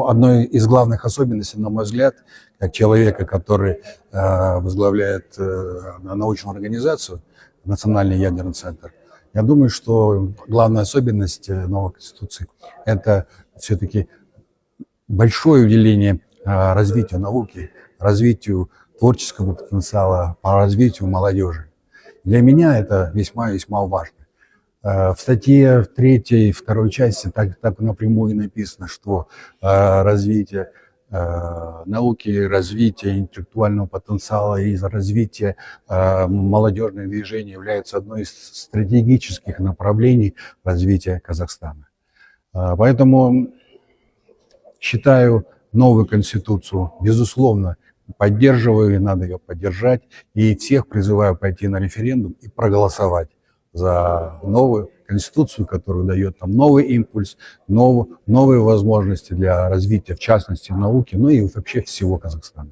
одной из главных особенностей, на мой взгляд, как человека, который возглавляет научную организацию, Национальный ядерный центр, я думаю, что главная особенность новой Конституции – это все-таки большое уделение развитию науки, развитию творческого потенциала, по развитию молодежи. Для меня это весьма-весьма важно. В статье 3 и 2 части так напрямую написано, что развитие науки, развитие интеллектуального потенциала и развитие молодежных движений является одной из стратегических направлений развития Казахстана. Поэтому считаю новую Конституцию, безусловно, поддерживаю, и надо ее поддержать. И всех призываю пойти на референдум и проголосовать за новую Конституцию, которая дает нам новый импульс, новые возможности для развития, в частности, науки, ну и вообще всего Казахстана.